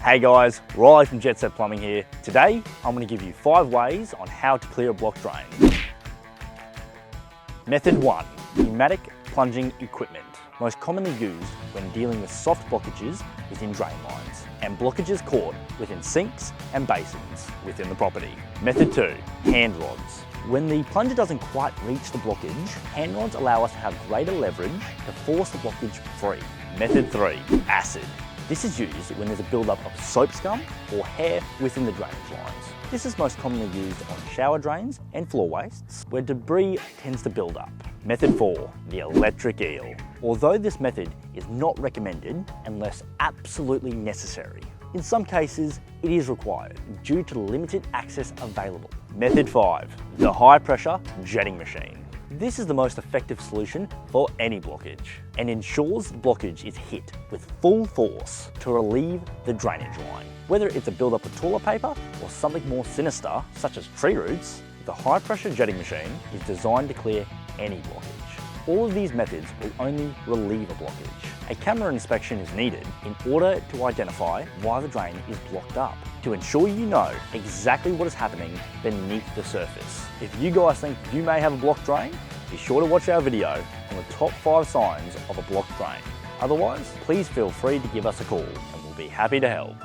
Hey guys, Riley from Jetset Plumbing here. Today, I'm going to give you 5 ways on how to clear a blocked drain. Method 1. Pneumatic plunging equipment. Most commonly used when dealing with soft blockages within drain lines and blockages caught within sinks and basins within the property. Method 2. Hand rods. When the plunger doesn't quite reach the blockage, hand rods allow us to have greater leverage to force the blockage free. Method 3. Acid. This is used when there's a buildup of soap scum or hair within the drainage lines. This is most commonly used on shower drains and floor wastes where debris tends to build up. Method 4. The electric eel. Although this method is not recommended unless absolutely necessary, in some cases it is required due to limited access available. Method 5. The high pressure jetting machine. This is the most effective solution for any blockage and ensures the blockage is hit with full force to relieve the drainage line. Whether it's a buildup of toilet paper or something more sinister such as tree roots, the high pressure jetting machine is designed to clear any blockage. All of these methods will only relieve a blockage. A camera inspection is needed in order to identify why the drain is blocked up, to ensure you know exactly what is happening beneath the surface. If you guys think you may have a blocked drain, be sure to watch our video on the top 5 signs of a blocked drain. Otherwise, please feel free to give us a call and we'll be happy to help.